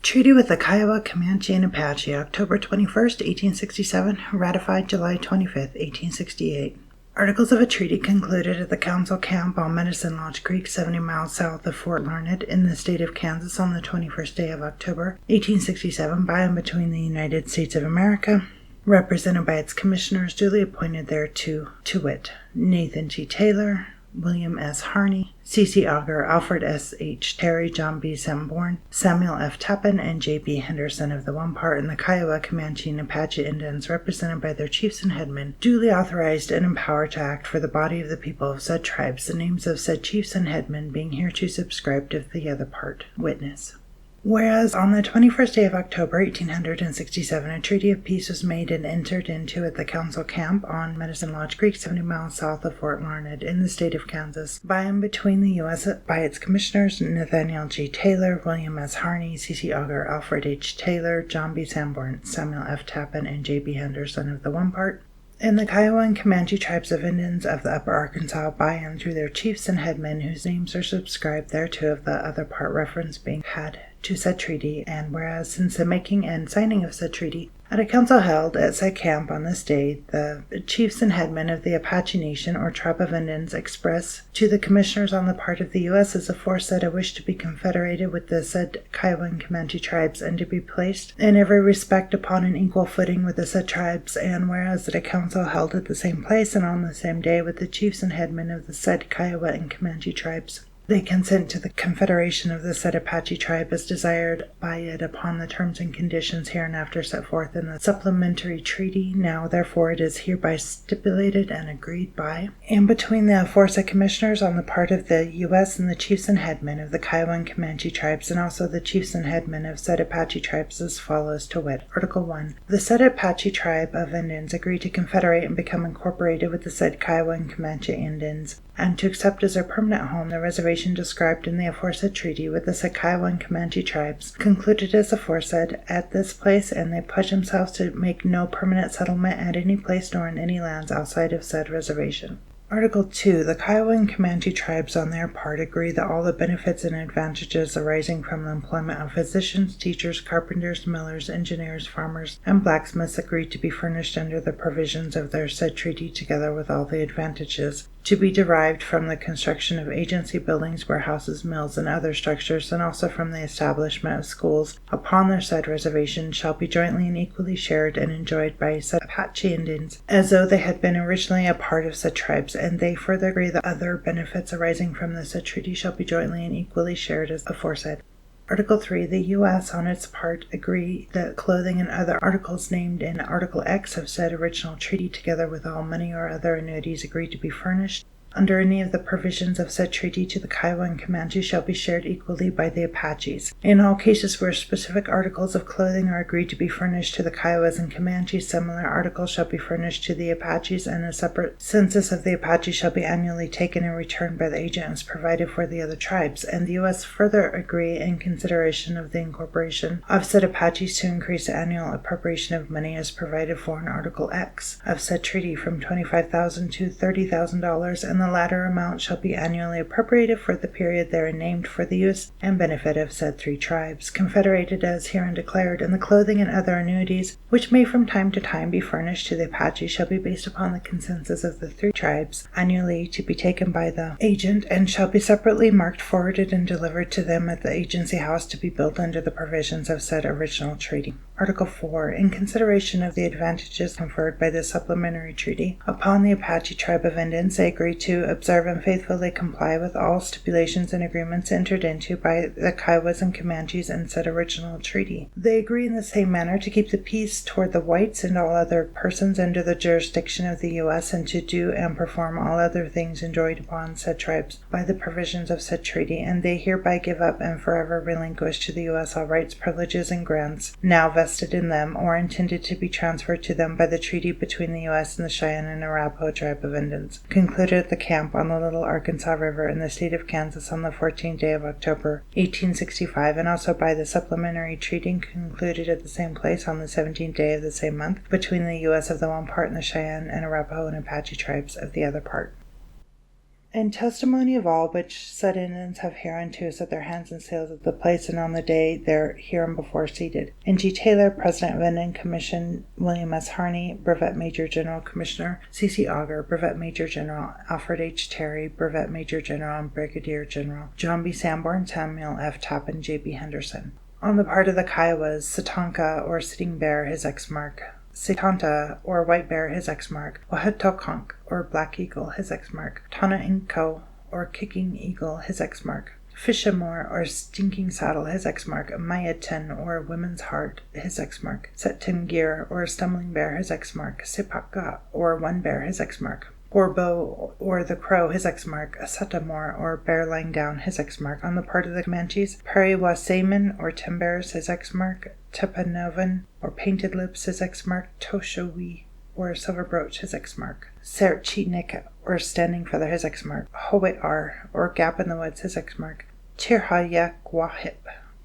Treaty with the Kiowa, Comanche, and Apache, October 21st, 1867, ratified July 25th, 1868. Articles of a treaty concluded at the council camp on Medicine Lodge Creek, 70 miles south of Fort Larned in the state of Kansas on the 21st day of October, 1867, by and between the United States of America, represented by its commissioners duly appointed thereto, to wit, Nathan G. Taylor, William S. Harney, C.C. Auger, Alfred S. H. Terry, John B. Sanborn, Samuel F. Tappan, and J.B. Henderson of the one part, and the Kiowa, Comanche, and Apache Indians, represented by their chiefs and headmen, duly authorized and empowered to act for the body of the people of said tribes, the names of said chiefs and headmen being hereto subscribed of the other part. Witness. Whereas on the 21st day of October, 1867, a treaty of peace was made and entered into at the council camp on Medicine Lodge Creek, 70 miles south of Fort Larned in the state of Kansas, by and between the U.S. by its commissioners Nathaniel G. Taylor, William S. Harney, C.C. Auger, Alfred H. Taylor, John B. Sanborn, Samuel F. Tappan, and J.B. Henderson of the one part, and the Kiowa and Comanche tribes of Indians of the Upper Arkansas by and through their chiefs and headmen whose names are subscribed thereto of the other part reference being had to said treaty, and whereas since the making and signing of said treaty, at a council held at said camp on this day, the chiefs and headmen of the Apache Nation or tribe of Indians express to the commissioners on the part of the U.S. as aforesaid a wish to be confederated with the said Kiowa and Comanche tribes and to be placed in every respect upon an equal footing with the said tribes, and whereas at a council held at the same place and on the same day with the chiefs and headmen of the said Kiowa and Comanche tribes, they consent to the confederation of the said Apache tribe as desired by it upon the terms and conditions hereinafter set forth in the supplementary treaty. Now, therefore, it is hereby stipulated and agreed by and between the aforesaid commissioners on the part of the U.S. and the chiefs and headmen of the Kiowa and Comanche tribes, and also the chiefs and headmen of said Apache tribes as follows, to wit, Article 1. The said Apache tribe of Indians agree to confederate and become incorporated with the said Kiowa and Comanche Indians, and to accept as their permanent home the reservation described in the aforesaid treaty with the said Kiowa and Comanche tribes, concluded as aforesaid at this place, and they pledge themselves to make no permanent settlement at any place nor in any lands outside of said reservation. Article 2. The Kiowa and Comanche tribes on their part agree that all the benefits and advantages arising from the employment of physicians, teachers, carpenters, millers, engineers, farmers, and blacksmiths agree to be furnished under the provisions of their said treaty, together with all the advantages to be derived from the construction of agency buildings, warehouses, mills, and other structures, and also from the establishment of schools upon their said reservation, shall be jointly and equally shared and enjoyed by said Apache Indians, as though they had been originally a part of said tribes, and they further agree that other benefits arising from the said treaty shall be jointly and equally shared as aforesaid. Article 3. The U.S. on its part agree that clothing and other articles named in Article X of said original treaty, together with all money or other annuities, agree to be furnished under any of the provisions of said treaty to the Kiowa and Comanche shall be shared equally by the Apaches. In all cases where specific articles of clothing are agreed to be furnished to the Kiowas and Comanches, similar articles shall be furnished to the Apaches, and a separate census of the Apaches shall be annually taken and returned by the agent as provided for the other tribes. And the U.S. further agree, in consideration of the incorporation of said Apaches, to increase the annual appropriation of money as provided for in Article X of said treaty from $25,000 to $30,000, and the latter amount shall be annually appropriated for the period therein named for the use and benefit of said three tribes, confederated as herein declared, and the clothing and other annuities, which may from time to time be furnished to the Apache, shall be based upon the consensus of the three tribes, annually to be taken by the agent, and shall be separately marked, forwarded, and delivered to them at the agency house to be built under the provisions of said original treaty. Article 4. In consideration of the advantages conferred by this supplementary treaty upon the Apache tribe of Indians, they agree to observe and faithfully comply with all stipulations and agreements entered into by the Kiowas and Comanches in said original treaty. They agree in the same manner to keep the peace toward the whites and all other persons under the jurisdiction of the U.S., and to do and perform all other things enjoined upon said tribes by the provisions of said treaty, and they hereby give up and forever relinquish to the U.S. all rights, privileges, and grants now vested in them or intended to be transferred to them by the treaty between the U.S. and the Cheyenne and Arapaho tribe of Indians, concluded at the camp on the Little Arkansas River in the state of Kansas on the 14th day of October, 1865, and also by the supplementary treaty concluded at the same place on the 17th day of the same month between the U.S. of the one part and the Cheyenne and Arapaho and Apache tribes of the other part. In testimony of all which said Indians have hereunto set their hands and sails at the place and on the day there hereinbefore seated. N. G. Taylor, President of Indian Commission. William S. Harney, Brevet Major General Commissioner. C. C. Auger, Brevet Major General. Alfred H. Terry, Brevet Major General and Brigadier General. John B. Sanborn, Samuel F. Tappan, J. B. Henderson. On the part of the Kiowas, Satanka, or Sitting Bear, his X-mark. Satanta, or White Bear, his X-mark. Wahatokonk, or Black Eagle, his X-mark. Tana Inko, or Kicking Eagle, his X-mark. Fishamore, or Stinking Saddle, his X-mark. Mayatin, or Women's Heart, his X-mark. Settimgir, or Stumbling Bear, his X-mark. Sipaka, or One Bear, his X-mark. Borbo, or the Crow, his X-mark. Satamore, or Bear Lying Down, his X-mark. On the part of the Comanches, Periwasaman, or Timbers, his X-mark. Tepanovan, or Painted Lips, his X-mark. Toshowi, or Silver Brooch, his X-mark. Serchinik, or Standing Feather, his X-mark. Howear, or Gap in the Woods, his X-mark. Tirhayak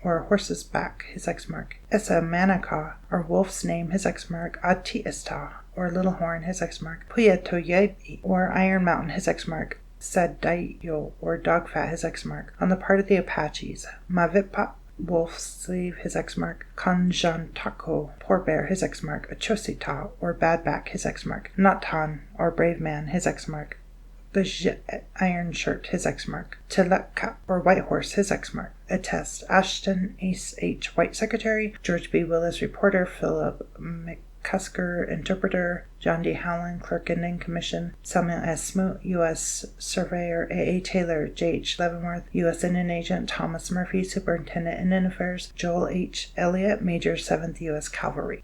or Horse's Back, his X-mark. Essa Manaka, or Wolf's Name, his X-mark. Atiista, or Little Horn, his X-mark. Puyatoyebi, or Iron Mountain, his X-mark. Sadayo, or Dog Fat, his X-mark. On the part of the Apaches, Mavipa, Wolf's Sleeve, his X-mark. Kanjantako, Poor Bear, his X-mark. Achosita, or Bad Back, his X-mark. Natan, or Brave Man, his X-mark. Bajit, Iron Shirt, his X-mark. Tilaka, or White Horse, his X-mark. Attest, Ashton Ace H. White Secretary. George B. Willis, Reporter. Philip McCusker, Interpreter. John D. Howland, Clerk, Indian Commission. Samuel S. Smoot, U.S. Surveyor. A. A. Taylor, J. H. Leavenworth, U.S. Indian Agent. Thomas Murphy, Superintendent, Indian Affairs. Joel H. Elliott, Major, 7th U.S. Cavalry.